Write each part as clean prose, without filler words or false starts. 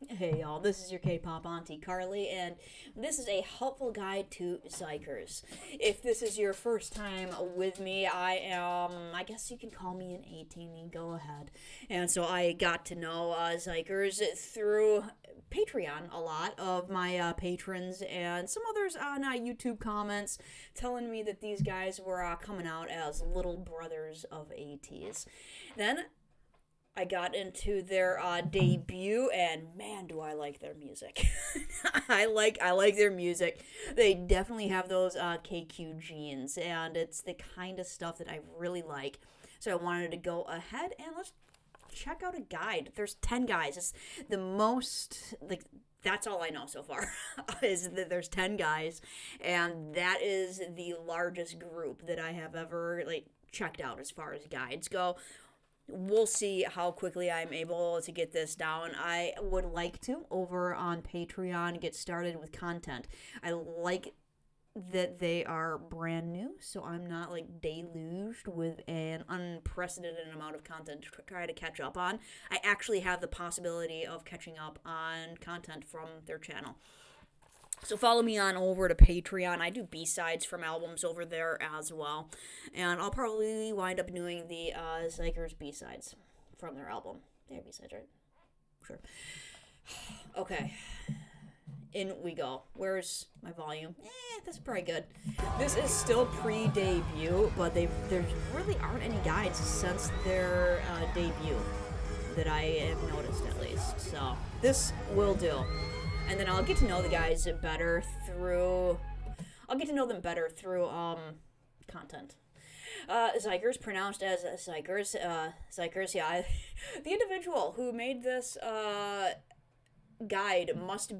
Hey y'all, this is your K-pop auntie Carly, and this is a helpful guide to xikers. If this is your first time with me, I guess you can call me an 18, go ahead. And so I got to know xikers through Patreon a lot of my patrons and some others on YouTube comments telling me that these guys were coming out as little brothers of ATs. Then I got into their debut, and man, do I like their music! I like their music. They definitely have those KQ genes, and it's the kind of stuff that I really like. So I wanted to go ahead and let's check out a guide. There's 10 guys. It's the most like that's all I know so far is that there's 10 guys, and that is the largest group that I have ever checked out as far as guides go. We'll see how quickly I'm able to get this down. I would like to, over on Patreon, get started with content. I like that they are brand new, so I'm not deluged with an unprecedented amount of content to try to catch up on. I actually have the possibility of catching up on content from their channel. So follow me on over to Patreon. I do B-sides from albums over there as well. And I'll probably wind up doing the xikers B-sides from their album. They're B-sides, right? Sure. Okay. In we go. Where's my volume? That's pretty good. This is still pre-debut, but there really aren't any guides since their debut that I have noticed, at least. So this will do. And then I'll get to know the guys better through content. Xikers, pronounced as Xikers. Xikers, yeah. The individual who made this guide must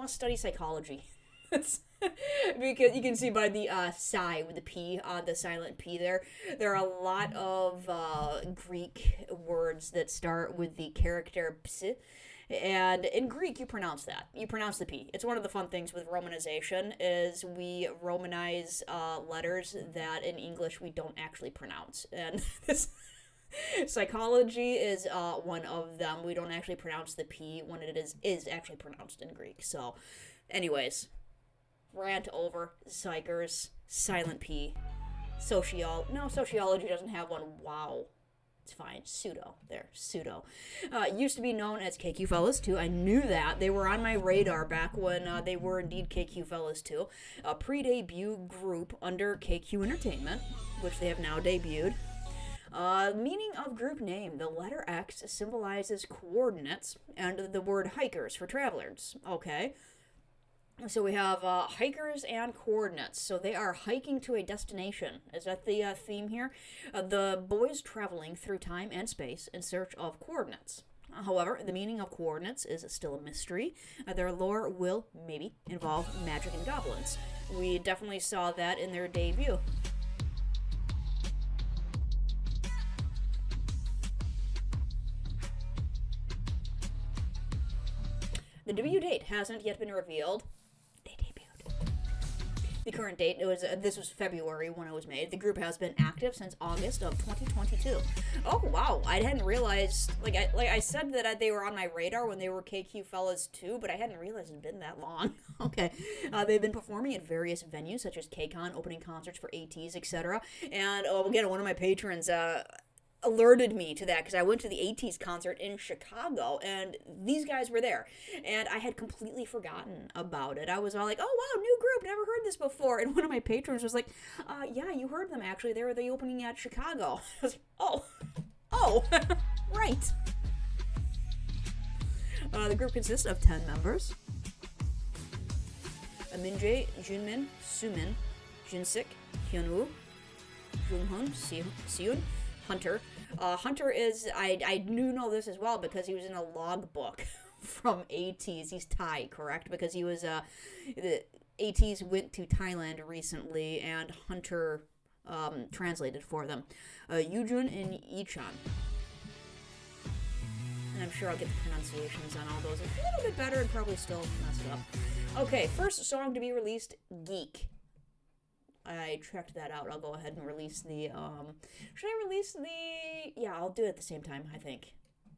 study psychology. Because you can see by the psi with the P on the silent P there are a lot of Greek words that start with the character ps. And in Greek, you pronounce that. You pronounce the P. It's one of the fun things with romanization is we romanize letters that in English we don't actually pronounce. And this psychology is one of them. We don't actually pronounce the P when it is actually pronounced in Greek. So, anyways, rant over. Xikers, silent P. Sociology doesn't have one. Wow. It's fine. Pseudo. Used to be known as KQ Fellas 2. I knew that. They were on my radar back when they were indeed KQ Fellas 2. A pre-debut group under KQ Entertainment, which they have now debuted. Meaning of group name. The letter X symbolizes coordinates, and the word hikers for travelers. Okay. So we have hikers and coordinates. So they are hiking to a destination. Is that the theme here? The boys traveling through time and space in search of coordinates. However, the meaning of coordinates is still a mystery. Their lore will, maybe, involve magic and goblins. We definitely saw that in their debut. The debut date hasn't yet been revealed. The current date, this was February when it was made. The group has been active since August of 2022. Oh, wow. I hadn't realized, I said that they were on my radar when they were KQ Fellas 2, but I hadn't realized it had been that long. Okay. They've been performing at various venues, such as KCON, opening concerts for ATs, etc. And, again, one of my patrons, alerted me to that because I went to the ATEEZ concert in Chicago and these guys were there and I had completely forgotten about it. I was all like, oh wow, new group, never heard this before. And one of my patrons was like, yeah, you heard them actually. They were the opening at Chicago. I was like, oh, right. The group consists of 10 members. Minjae, Junmin, Sumin, Jinsik, Hyunwoo, Junghoon, Seeun, Hunter. Hunter is, I knew know this as well because he was in a logbook from ATEEZ. He's Thai, correct? Because he was, the ATEEZ went to Thailand recently and Hunter translated for them. Yujun and Ichan. And I'm sure I'll get the pronunciations on all those a little bit better and probably still messed up. Okay, first song to be released, Geek. I checked that out. I'll go ahead and release the, should I release the, yeah, I'll do it at the same time, I think.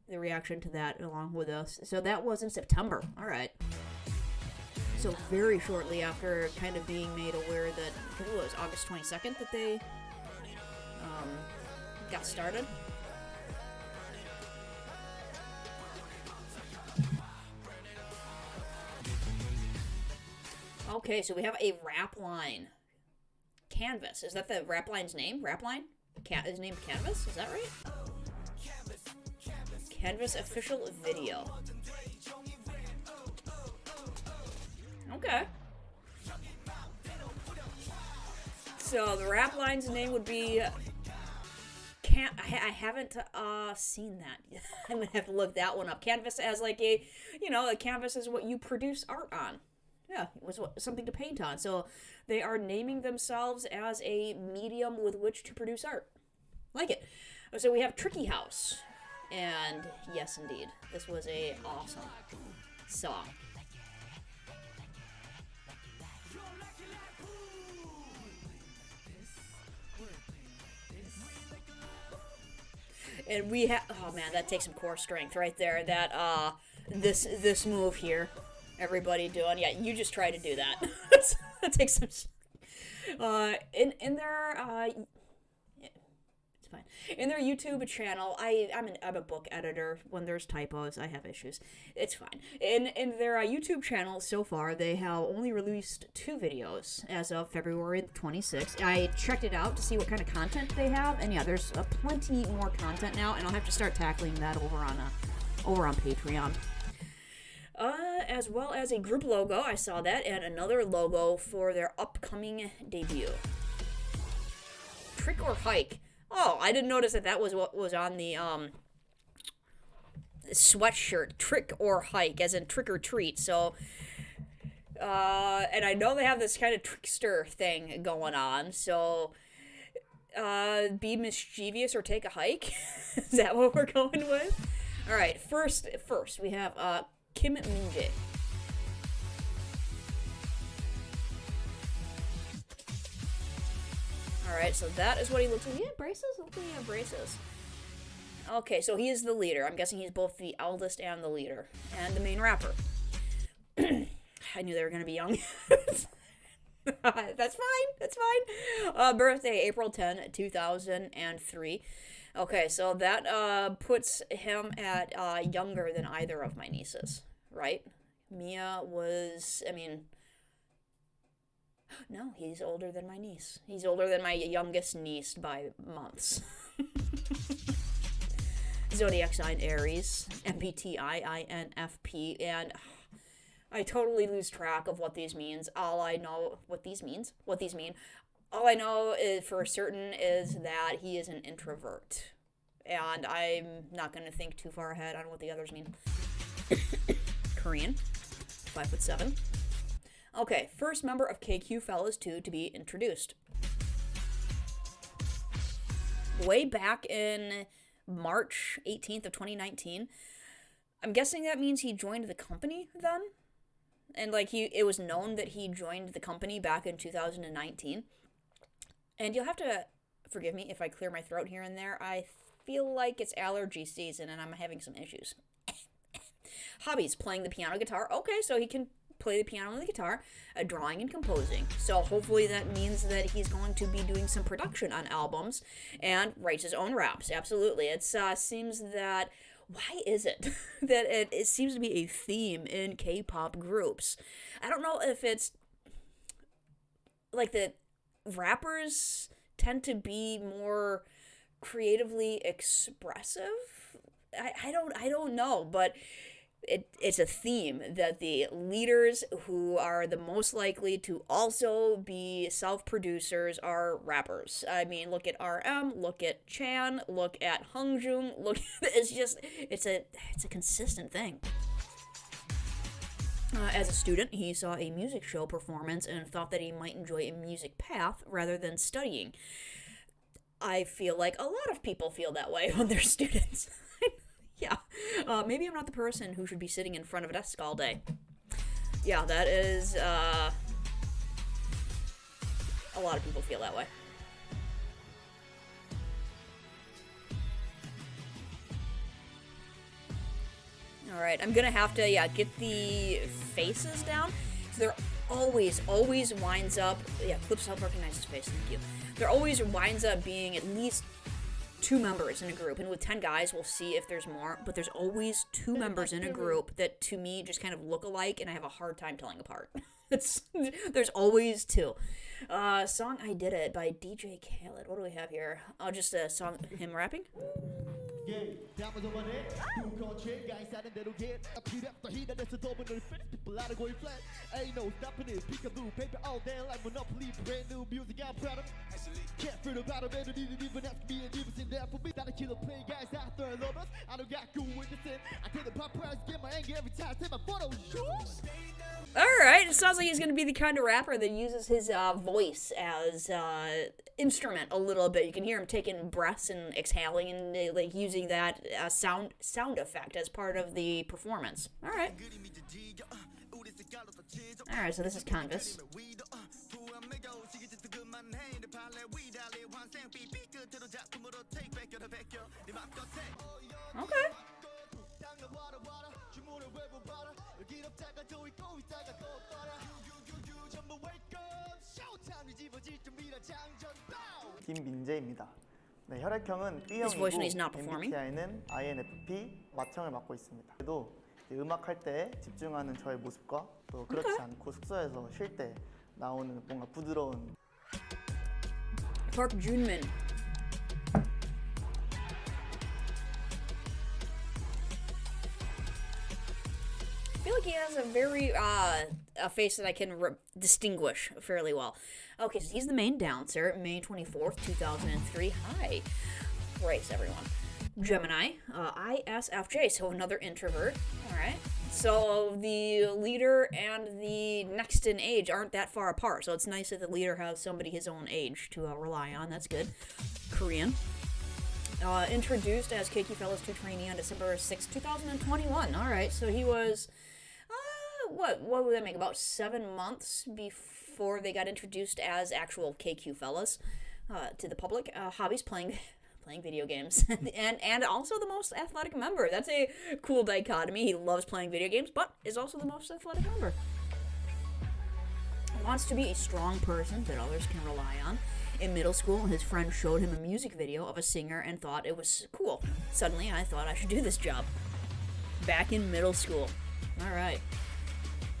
the reaction to that along with us. So that was in September. All right. So very shortly after kind of being made aware that, it was August 22nd that they got started. Okay, so we have a rap line. Canvas. Is that the rap line's name? Rap line? Is named Canvas? Is that right? Canvas official video. Okay. So the rap line's name would be... I haven't seen that. I'm gonna have to look that one up. Canvas as like a canvas is what you produce art on. Yeah, it was something to paint on. So they are naming themselves as a medium with which to produce art. Like it. So we have Tricky House. And yes, indeed, this was a awesome song. And we have, oh man, that takes some core strength right there. That, this move here, everybody doing, yeah, you just try to do that. That takes some, in their, it's fine. In their YouTube channel, I'm a book editor. When there's typos, I have issues. It's fine. In their YouTube channel so far, they have only released 2 videos as of February 26th. I checked it out to see what kind of content they have, and yeah, there's plenty more content now, and I'll have to start tackling that over on Patreon. As well as a group logo, I saw that, and another logo for their upcoming debut. Trick or Hike. Oh, I didn't notice that was what was on the sweatshirt. Trick or Hike, as in trick or treat. So, and I know they have this kind of trickster thing going on. So, be mischievous or take a hike. Is that what we're going with? All right. First we have Kim Minjae. Alright, so that is what he looks like. He had braces? Hopefully he had braces. Okay, so he is the leader. I'm guessing he's both the eldest and the leader. And the main rapper. I knew they were going to be young. That's fine. Birthday, April 10, 2003. Okay, so that puts him at younger than either of my nieces, right? Mia was, no, he's older than my niece. He's older than my youngest niece by months. Zodiac sign Aries, MBTI, INFP, and I totally lose track of what these means. All I know is for certain is that he is an introvert. And I'm not going to think too far ahead on what the others mean. Korean, 5'7". Okay, first member of KQ Fellas 2 to be introduced. Way back in March 18th of 2019. I'm guessing that means he joined the company then? And it was known that he joined the company back in 2019. And you'll have to forgive me if I clear my throat here and there. I feel like it's allergy season and I'm having some issues. Hobbies, playing the piano, guitar. Okay, so he can play the piano and the guitar, drawing and composing. So hopefully that means that he's going to be doing some production on albums and writes his own raps. Absolutely. It seems that, why is it that it seems to be a theme in K-pop groups? I don't know if it's like the rappers tend to be more creatively expressive. I don't know, but it's a theme that the leaders who are the most likely to also be self-producers are rappers. I mean, look at RM, look at Chan, look at Hongjoong, it's a consistent thing. As a student, he saw a music show performance and thought that he might enjoy a music path rather than studying. I feel like a lot of people feel that way when they're students. Yeah, maybe I'm not the person who should be sitting in front of a desk all day. Yeah, that is, a lot of people feel that way. All right, I'm gonna have to, get the faces down. So they're always winds up, Clips help recognize his face, thank you. There always winds up being at least 2 members in a group, and with 10 guys, we'll see if there's more, but there's always 2 members in a group that, to me, just kind of look alike, and I have a hard time telling apart. There's always 2. Song I Did It by DJ Khaled. What do we have here? Oh, just a song, him rapping? Alright, it sounds like he's going to be the kind of rapper that uses his voice as instrument a little bit. You can hear him taking breaths and exhaling and like using that sound effect as part of the performance. Alright. Alright, so this is Canvas. Okay. 김민재입니다. 네, 혈액형은 His voice when he's B형이고 not performing. MBTI는 INFP 맏형을 맡고 있습니다. 그래도 음악할 때 집중하는 저의 모습과 또 그렇지 않고 숙소에서 쉴 때 나오는 뭔가 부드러운 Park Junmin. I feel like he has a very a face that I can distinguish fairly well. Okay, so he's the main dancer, May 24th, 2003. Hi. Race, everyone. Gemini, ISFJ, so another introvert. Alright. So the leader and the next in age aren't that far apart, so it's nice that the leader has somebody his own age to rely on. That's good. Korean. Introduced as Keiki Fellows 2 trainee on December 6, 2021. Alright, so he was, what would that make? About 7 months before they got introduced as actual KQ Fellas to the public. Hobbies, playing video games, and also the most athletic member. That's a cool dichotomy. He loves playing video games, but is also the most athletic member. Wants to be a strong person that others can rely on. In middle school, his friend showed him a music video of a singer and thought it was cool. Suddenly, I thought I should do this job. Back in middle school. All right.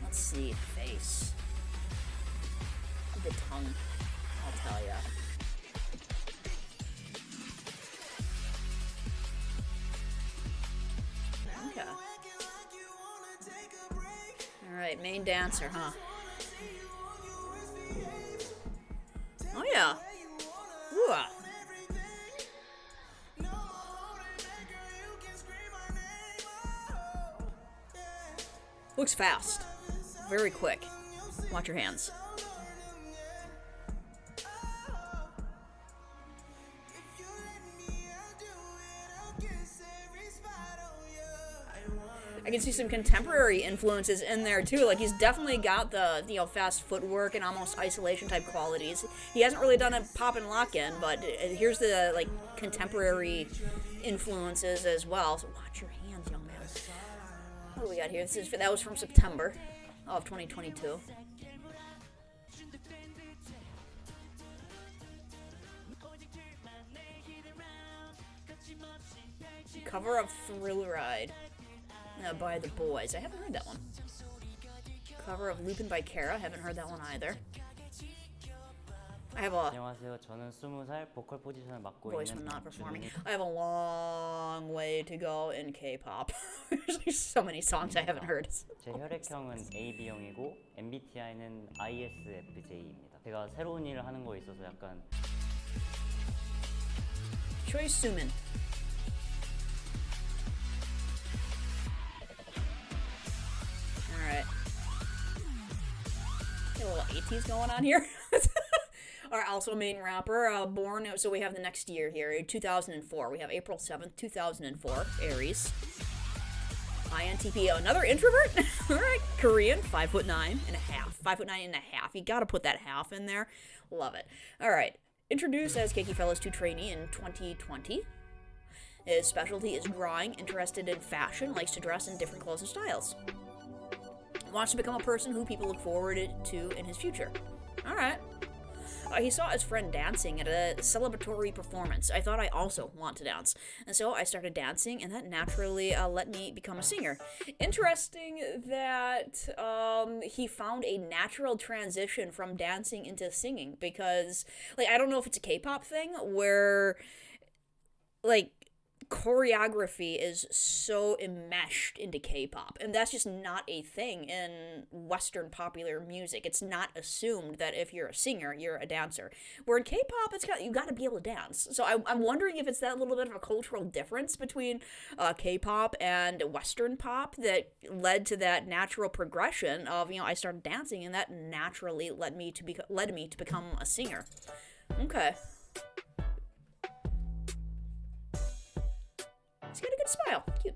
Let's see. Face. The tongue. I'll tell ya. Okay. All right, main dancer, huh? Oh yeah. Ooh. Looks fast. Very quick. Watch your hands. I can see some contemporary influences in there too. Like he's definitely got the fast footwork and almost isolation type qualities. He hasn't really done a pop and lock in, but here's the like contemporary influences as well. So watch your hands, young man. What do we got here? That was from September of 2022. Cover of Thrill Ride. By the Boys. I haven't heard that one. Cover of Lupin by Kara. Haven't heard that one either. I have a 안녕하세요. 저는 20살 보컬 포지션을 맡고 voice 있는 when not performing. 준민입니다. I have a long way to go in K-pop. There's like so many songs I haven't heard. 제 혈액형은 AB형이고 MBTI는 ISFJ입니다. 제가 새로운 일을 하는 거에 있어서 약간 Choi Sumin. Alright. Got a little 80s going on here. Alright, also a main rapper, born, so we have the next year here, 2004. We have April 7th, 2004, Aries. INTP, another introvert? Alright, Korean, 5'9" and a half. 5'9" and a half. You gotta put that half in there. Love it. Alright, introduced as Keiki Fellows 2 trainee in 2020. His specialty is drawing, interested in fashion, likes to dress in different clothes and styles. Wants to become a person who people look forward to in his future. Alright. He saw his friend dancing at a celebratory performance. I thought I also want to dance. And so I started dancing, and that naturally let me become a singer. Interesting that he found a natural transition from dancing into singing, because, like, I don't know if it's a K-pop thing, where, like, choreography is so enmeshed into K-pop, and that's just not a thing in Western popular music. It's not assumed that if you're a singer, you're a dancer. Where in K-pop, it's got, you got to be able to dance. So I'm wondering if it's that little bit of a cultural difference between K-pop and Western pop that led to that natural progression of, I started dancing, and that naturally led me to become a singer. Okay. He's got a good smile. Cute.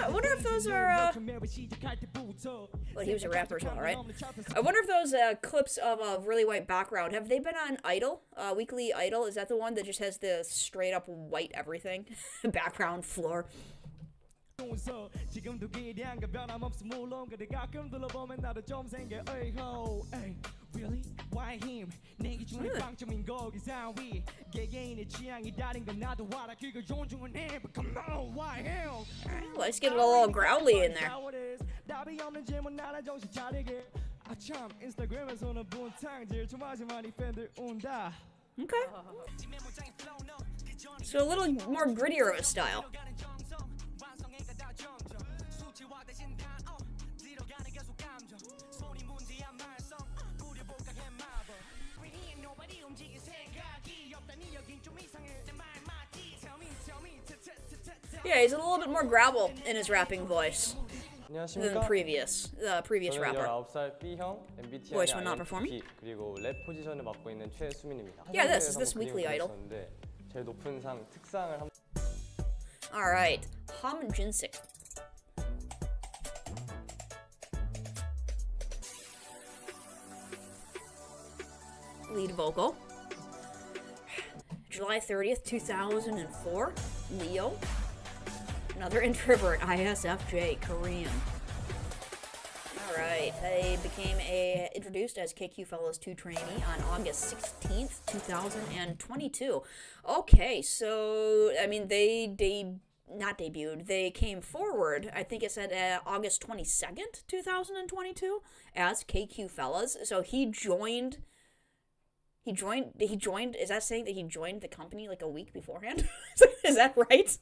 I wonder if those are, well, he was a rapper as well, right? I wonder if those clips of a really white background, have they been on Idol? Weekly Idol? Is that the one that just has the straight up white everything? Background, floor. Really? Why him? 내기 중에 빵점인 거기서 위 개개인의 취향이 다른 건 나도 알아 그걸 존중은 해 but come on why him? Let's get a little growly in there. 답이 없는 질문 나라 정신 차리게 아참 인스타그램에서는 분탕질 좀 하지 많이 팬들 운다. Okay. So a little more grittier of a style. Yeah, he's a little bit more gravel in his rapping voice than the previous rapper. 19살 B형, MBTI Voice when not performing. 그리고 랩 포지션을 맡고 있는 최수민입니다. Yeah, this is this weekly idol. 제일 높은 상 특상을 한. All right, Jinsik. Lead vocal. July 30th, 2004. Leo. Another introvert, ISFJ, Korean. Alright, they became introduced as KQ Fellows 2 trainee on August 16th, 2022. Okay, so, I mean, not debuted, they came forward, I think it said August 22nd, 2022, as KQ Fellas. So he joined, is that saying that he joined the company like a week beforehand? Is that right?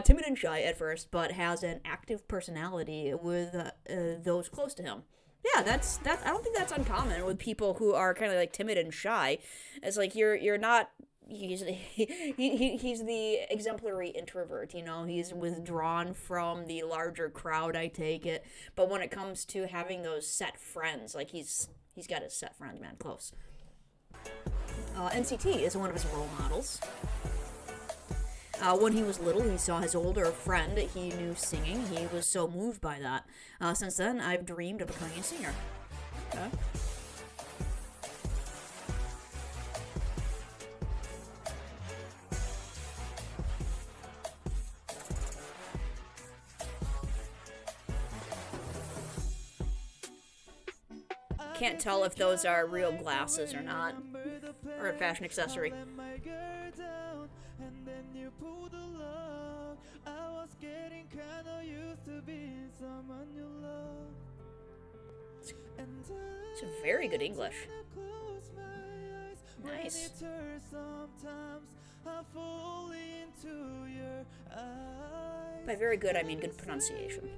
Timid and shy at first, but has an active personality with those close to him. Yeah, that's I don't think that's uncommon with people who are kind of like timid and shy. It's like you're not. He's the exemplary introvert. He's withdrawn from the larger crowd. I take it, but when it comes to having those set friends, like he's got his set friends, man, close. NCT is one of his role models. When he was little, he saw his older friend he knew singing. He was so moved by that. Since then, I've dreamed of becoming a singer. Okay. Can't tell if those are real glasses or not, or a fashion accessory. It's very good English. Nice. By very good, I mean good pronunciation.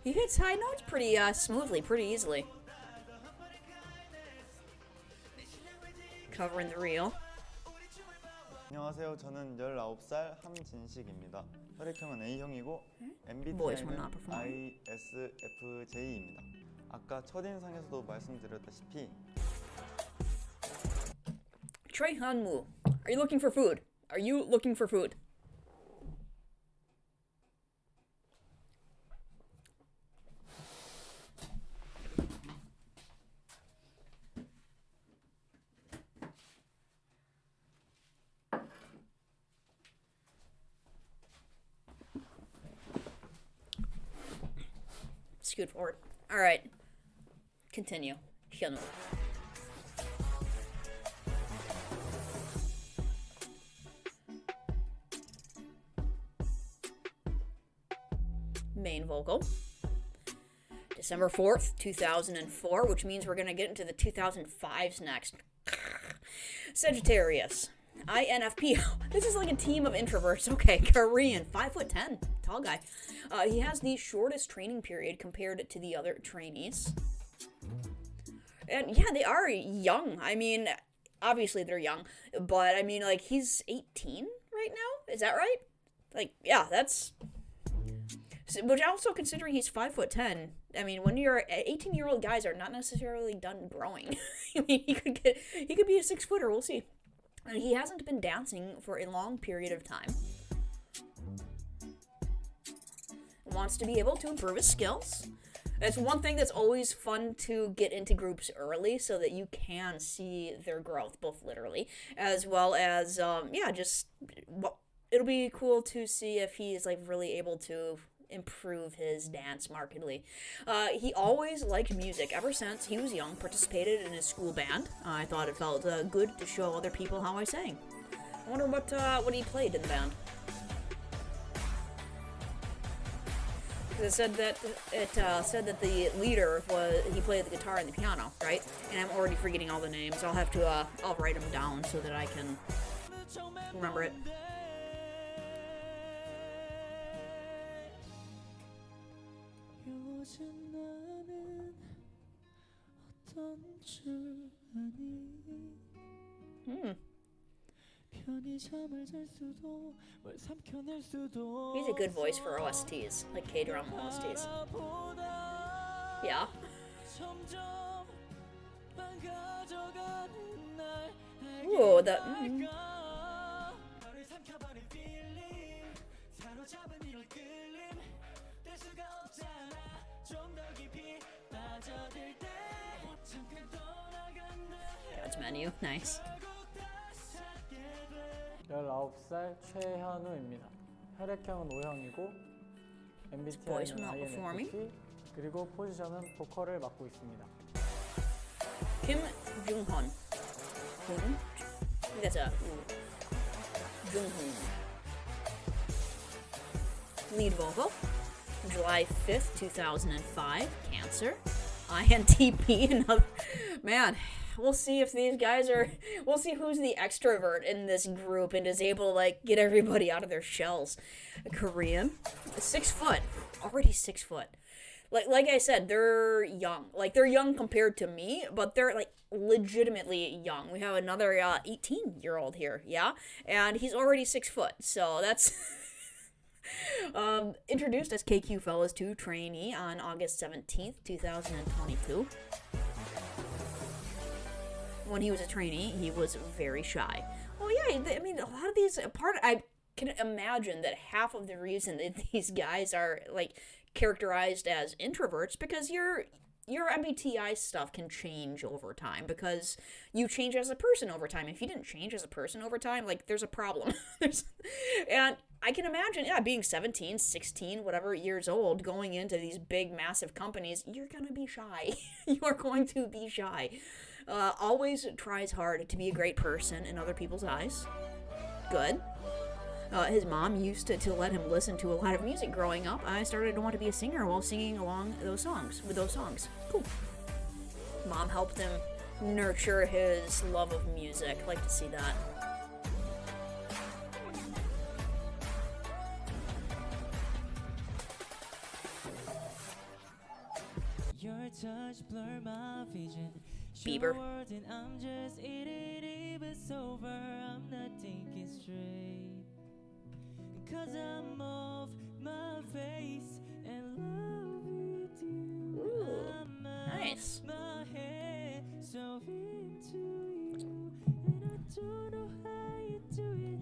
He hits high notes pretty smoothly, pretty easily. Covering the reel. 안녕하세요. 저는 19살 함진식입니다. 혈액형은 A형이고 Boys will MBTI는 not perform. ISFJ입니다. 아까 첫인상에서도 말씀드렸다시피 Trey Hyunwoo, are you looking for food? Are you looking for food? Scoot forward. All right. Continue. Hyunwoo. Main vocal. December 4th, 2004, which means we're going to get into the 2005s next. Sagittarius. INFP. This is like a team of introverts. Okay, Korean. 5'10", tall guy. He has the shortest training period compared to the other trainees. And yeah, they are young. I mean, obviously they're young, but I mean, like, he's 18 right now? Is that right? Like, yeah, that's... But also considering he's 5'10", I mean, when you're 18-year-old guys are not necessarily done growing. I mean, he could be a 6-footer. We'll see. And he hasn't been dancing for a long period of time. Wants to be able to improve his skills. That's one thing that's always fun to get into groups early so that you can see their growth, both literally, as well as, it'll be cool to see if he is, like, really able to improve his dance markedly. He always liked music ever since he was young, participated in his school band. I thought it felt good to show other people how I sang. I wonder what he played in the band. It said that the leader he played the guitar and the piano, right? And I'm already forgetting all the names. I'll have to I'll write them down so that I can remember it. He's a good voice for OSTs, like K-drama OSTs. Yeah. Ooh, that. God's menu, nice. 19살 최현우입니다. 혈액형은 O형이고 Boys will MBTI는 not perform. INFP 그리고 포지션은 보컬을 맡고 있습니다. Kim Junghoon. That's a Junghoon. Lead vocal. July 5th, 2005. Cancer. INTP. Another man. We'll see if these guys are. We'll see who's the extrovert in this group and is able to, like, get everybody out of their shells. Korean. 6 foot. Already 6 foot. Like I said, they're young. Like, they're young compared to me, but they're, like, legitimately young. We have another 18-year-old here, yeah? And he's already 6 foot, so that's... Introduced as KQ Fellas 2 trainee on August 17th, 2022. When he was a trainee, he was very shy. Well, yeah, I mean, a lot of these... I can imagine that half of the reason that these guys are, like, characterized as introverts because your MBTI stuff can change over time because you change as a person over time. If you didn't change as a person over time, like, there's a problem. And I can imagine, yeah, being 17, 16, whatever years old, going into these big, massive companies, you're going to be shy. You are going to be shy. Always tries hard to be a great person in other people's eyes. Good. His mom used to let him listen to a lot of music growing up. I started to want to be a singer while singing along with those songs. Cool. Mom helped him nurture his love of music. Like to see that. Your touch blur my vision. Bieber. I'm just eating it, it's over. I'm not thinking straight. Cause I'm off my face and love with you. Ooh, nice. My head so into you. And I don't know how you do it,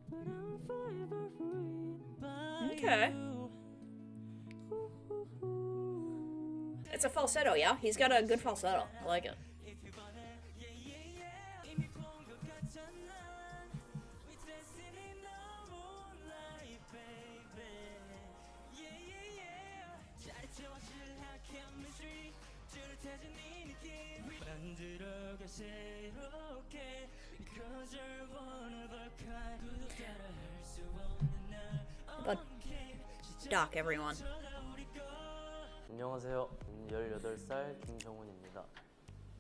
but I'm forever ruined by Okay. you. It's a falsetto, yeah? He's got a good falsetto. I like it. But Doc, everyone. 안녕하세요. 18살 김정훈입니다.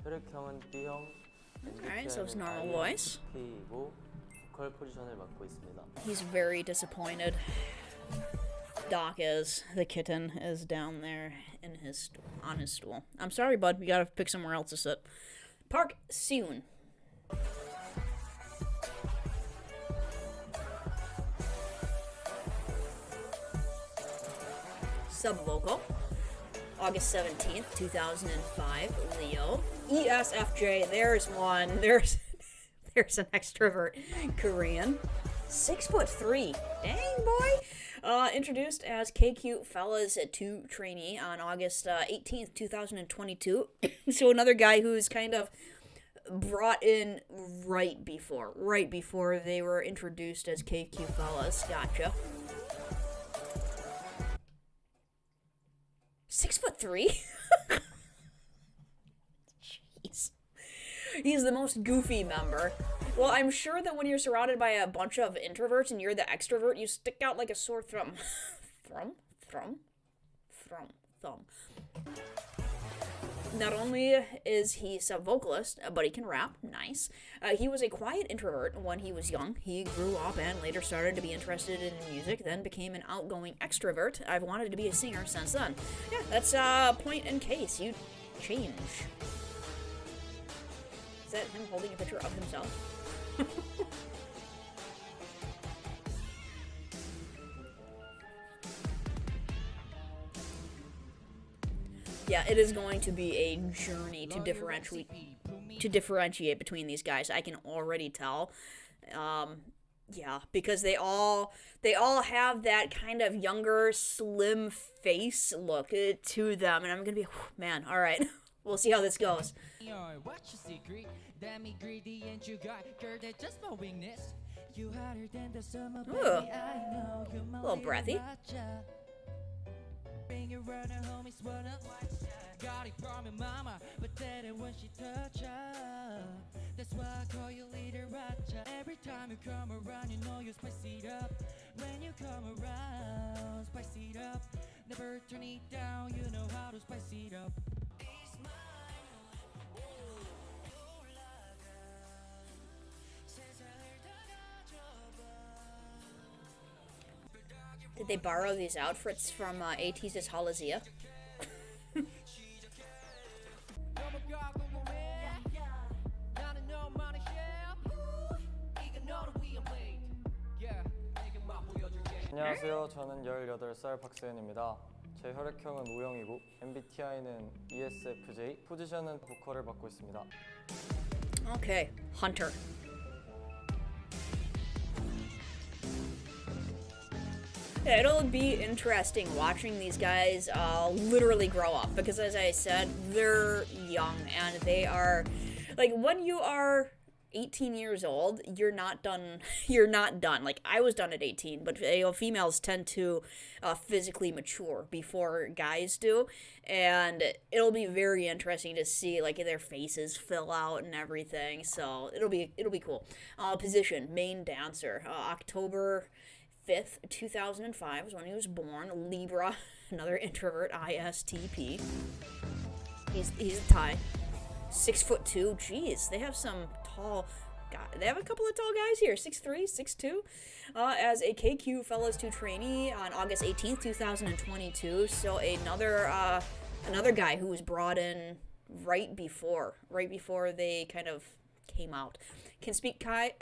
혈액형은 B형, Alright, so it's normal MBTI는 voice. INTP이고 보컬 포지션을 맡고 있습니다. He's very disappointed. Doc is. The kitten is down there in his on his stool. I'm sorry, bud. We gotta pick somewhere else to sit. Park Seeun. Subvocal. August 17th, 2005. Leo. ESFJ. There's one. There's an extrovert. Korean. 6'3". Dang, boy. Introduced as KQ Fellas 2 trainee on August 18th, 2022. So another guy who's kind of brought in right before they were introduced as KQ Fellas. Gotcha. 6'3". Jeez. He's the most goofy member. Well, I'm sure that when you're surrounded by a bunch of introverts and you're the extrovert, you stick out like a sore thumb. Thumb. Not only is he sub-vocalist, but he can rap. Nice. He was a quiet introvert when he was young. He grew up and later started to be interested in music, then became an outgoing extrovert. I've wanted to be a singer since then. Yeah, that's a point in case. You change. Is that him holding a picture of himself? Yeah, it is going to be a journey to differentiate between these guys. I can already tell. Yeah, because they all have that kind of younger, slim face look to them, and I'm gonna be, man. All right, we'll see how this goes. What's your secret? Damn me greedy and you got girl, that's just my weakness. You hotter than the summer, baby. I know you're my A little breathy. gotcha. Bring your runner, homies, what up? Got it from your mama, but that ain't when she touch ya. That's why I call you leader, Racha. Every time you come around, you know you spice it up. When you come around, spice it up. Never turn it down, you know how to spice it up. Did they borrow these outfits from ATEEZ's Halazia? 안녕하세요. 저는 18살 박세은입니다. 제 혈액형은 O형이고 MBTI는 ESFJ, 포지션은 보컬을 맡고 있습니다. Okay, Hunter. Yeah, it'll be interesting watching these guys literally grow up, because as I said, they're young and they are, like, when you are 18 years old, you're not done. Like, I was done at 18, but females tend to physically mature before guys do, and it'll be very interesting to see, like, their faces fill out and everything. So it'll be cool. Position: main dancer. October 5th, 2005 was when he was born. Libra, another introvert. ISTP. He's a tie. 6'2". Jeez, they have some tall guy. They have a couple of tall guys here. 6'3", 6'2". As a KQ Fellas 2 trainee on August 18th, 2022. So another guy who was brought in right before they kind of came out. Can speak Thai,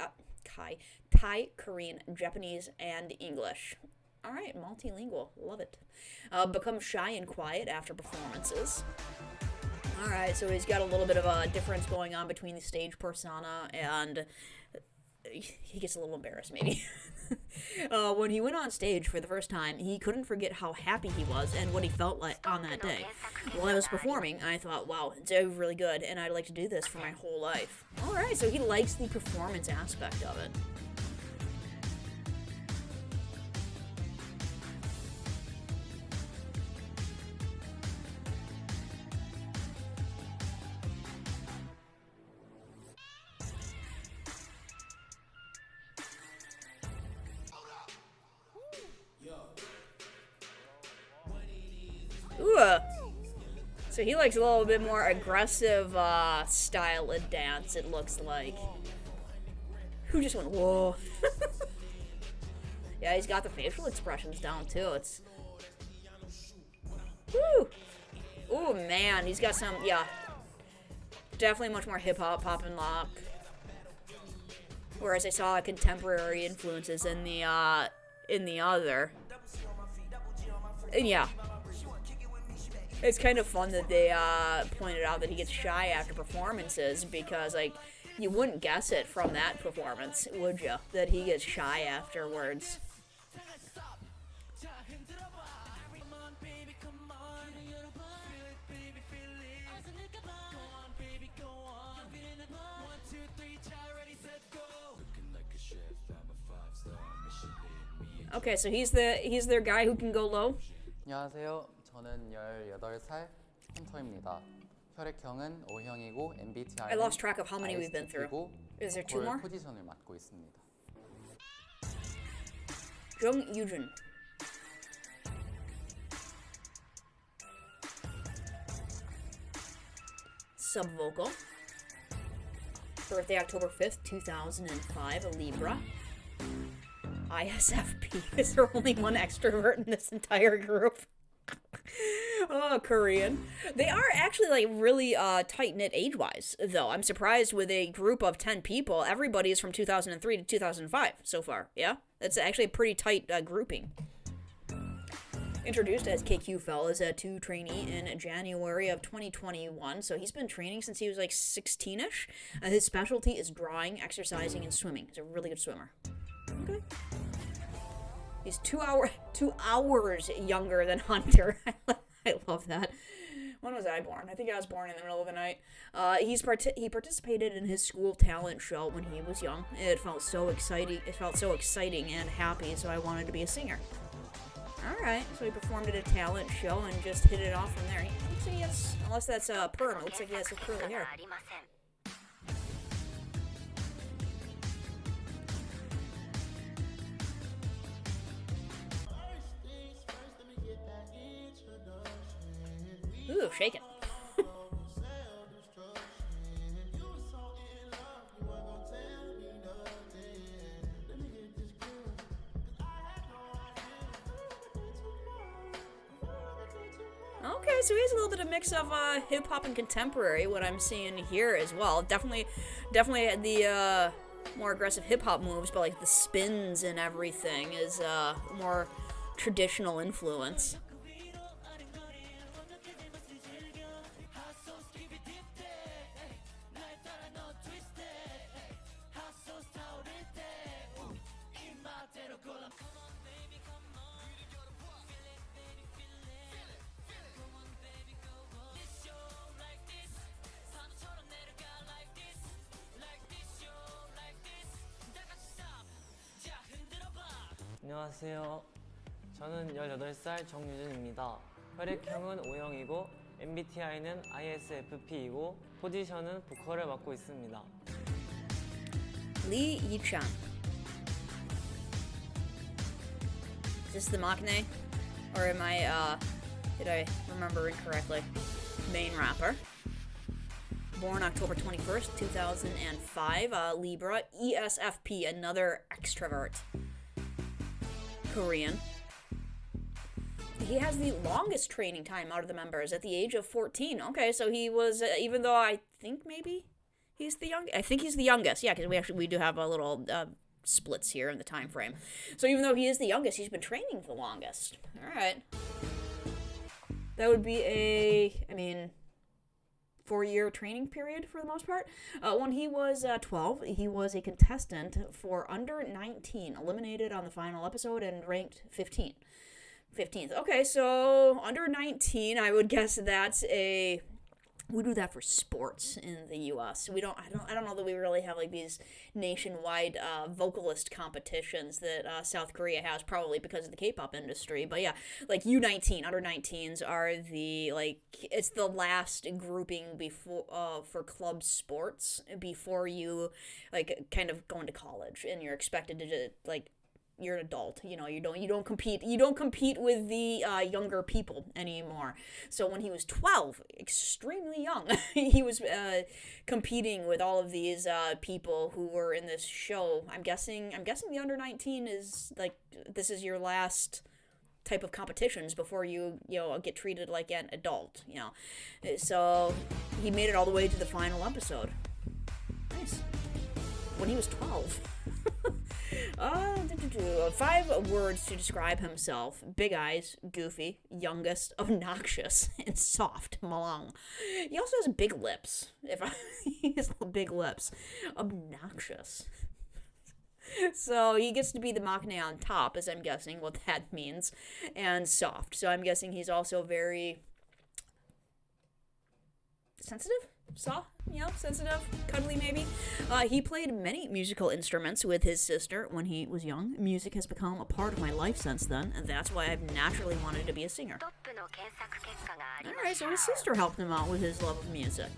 Korean, Japanese, and English. All right, multilingual, love it. Become shy and quiet after performances. All right, so he's got a little bit of a difference going on between the stage persona and he gets a little embarrassed, maybe. When he went on stage for the first time, he couldn't forget how happy he was and what he felt like on that day. While I was performing, I thought, wow, it's really good, and I'd like to do this for my whole life. All right, so he likes the performance aspect of it. Ooh. So he likes a little bit more aggressive style of dance, it looks like. Who just went, whoa? Yeah, he's got the facial expressions down, too. It's... Woo! Ooh, man, he's got some, yeah. Definitely much more hip-hop, pop and lock. Whereas I saw contemporary influences in the other. And yeah. It's kind of fun that they pointed out that he gets shy after performances because, like, you wouldn't guess it from that performance, would you? That he gets shy afterwards. Okay, so he's their guy who can go low. 안녕하세요. 저는 18살 헌터입니다. 혈액형은 O형이고 MBTI는 I lost track of how many we've been through. Is there two more? 포지션을 맡고 있습니다. Yujun. Subvocal. Birthday October 5th, 2005, a Libra. ISFP. Is there only one extrovert in this entire group? Oh, Korean. They are actually, like, really tight-knit age-wise, though. I'm surprised with a group of 10 people, everybody is from 2003 to 2005 so far, yeah? That's actually a pretty tight grouping. Introduced as KQ Fell as a 2 trainee in January of 2021, so he's been training since he was, like, 16-ish. His specialty is drawing, exercising, and swimming. He's a really good swimmer. Okay. He's 2 hours younger than Hunter. I love that. When was I born? I think I was born in the middle of the night. He participated in his school talent show when he was young. It felt so exciting. It felt so exciting and happy, so I wanted to be a singer. All right, so he performed at a talent show and just hit it off from there. It looks like he has, unless that's a perm, it looks like he has some curly hair. Ooh, shake it. Okay, so he has a little bit of mix of hip-hop and contemporary, what I'm seeing here as well. Definitely the more aggressive hip-hop moves, but like the spins and everything is more traditional influence. 안녕하세요. 저는 18살 정유준입니다. 혈액형은 O형이고 MBTI는 ISFP이고 포지션은 보컬을 맡고 있습니다. Lee Yi-chan. Is this the Maknae? Or am I, did I remember incorrectly? Main rapper. Born October 21st, 2005, Libra. ESFP, another extrovert. Korean. he has the longest training time out of the members at the age of 14. Okay, so he was, even though I think maybe he's the youngest. I think he's the youngest, yeah, because we do have a little splits here in the time frame. So even though he is the youngest, he's been training the longest. All right. That would be a, 4-year training period for the most part. When he was 12, he was a contestant for under 19, eliminated on the final episode and ranked 15th. Okay, so under 19, I would guess that's we do that for sports in the U.S. I don't know that we really have like these nationwide vocalist competitions that South Korea has, probably because of the K-pop industry. But yeah, like U19, under 19s are it's the last grouping before for club sports before you like kind of go into college and you're expected to you're an adult, you don't compete with the younger people anymore. So when he was 12, extremely young, he was competing with all of these people who were in this show. I'm guessing the under 19 is like, this is your last type of competitions before you get treated like an adult, So he made it all the way to the final episode. Nice. When he was 12. 5 words to describe himself: big eyes, goofy, youngest, obnoxious, and soft. Malong. He also has big lips. He has big lips. Obnoxious. So he gets to be the maknae on top, as I'm guessing what that means, and soft. So I'm guessing he's also very sensitive? Sensitive, cuddly maybe. He played many musical instruments with his sister when he was young. Music has become a part of my life since then, and that's why I've naturally wanted to be a singer. Alright, so his sister helped him out with his love of music.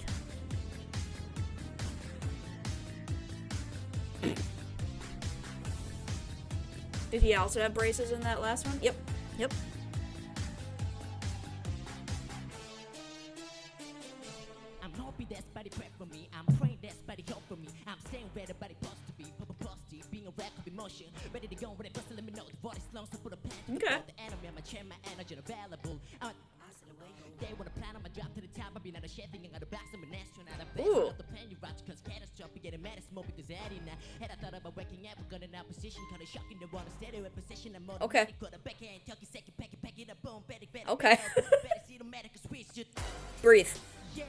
Did he also have braces in that last one? Yep. That's body prep for me. I'm praying that's body help for me. I'm staying where the body supposed to be. Papa posty, being a wreck of emotion. Ready to go when it first let me know the body's long, so put a pen to okay. The enemy, my chair, my energy available. They wanna plan on my drop to the top. I've been out of shedding and out of box. I'm an astronaut. I'm best up the pen you watch cause catastrophic. Getting mad at smoke because I did not. Had I thought about waking up, we're gonna now position. Kinda shocking the water, steady in position. I'm more okay. Okay. Breathe.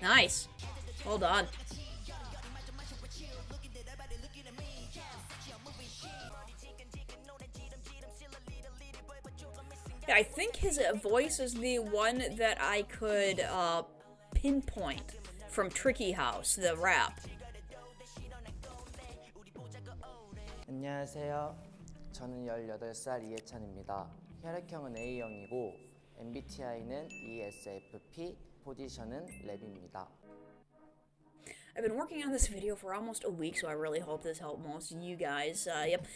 Nice. Hold on. Yeah, I think his voice is the one that I could pinpoint from Tricky House, the rap. 안녕하세요. 저는 18살 이해찬입니다. 혈액형은 A형이고 MBTI는 ESFP, 포지션은 랩입니다. I've been working on this video for almost a week, so I really hope this helped most of you guys. Yep,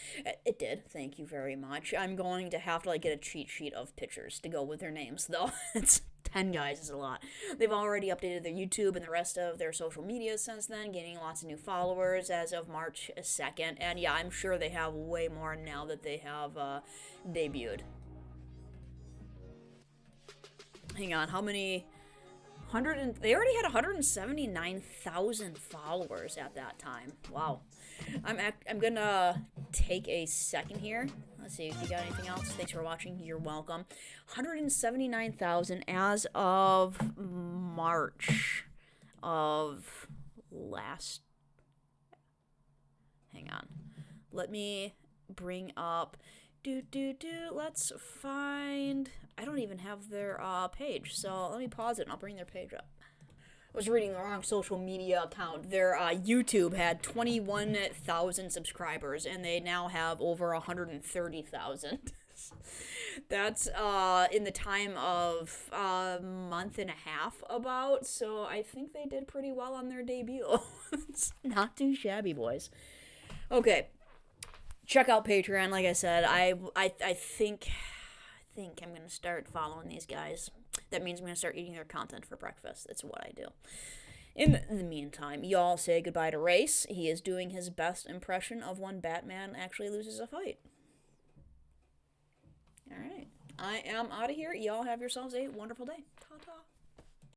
it did. Thank you very much. I'm going to have to get a cheat sheet of pictures to go with their names, though. It's 10 guys is a lot. They've already updated their YouTube and the rest of their social media since then, gaining lots of new followers as of March 2nd. And yeah, I'm sure they have way more now that they have debuted. Hang on, how many... They already had 179,000 followers at that time. Wow. I'm gonna take a second here. Let's see if you got anything else. Thanks for watching. You're welcome. 179,000 as of March of last... Hang on. Let me bring up... Let's find... I don't even have their page, so let me pause it and I'll bring their page up. I was reading the wrong social media account. Their YouTube had 21,000 subscribers, and they now have over 130,000. That's in the time of a month and a half about, so I think they did pretty well on their debut. It's not too shabby, boys. Okay. Check out Patreon, like I said. I think I'm going to start following these guys. That means I'm going to start eating their content for breakfast. That's what I do. In the meantime, y'all say goodbye to Race. He is doing his best impression of when Batman actually loses a fight. Alright. I am out of here. Y'all have yourselves a wonderful day. Ta ta.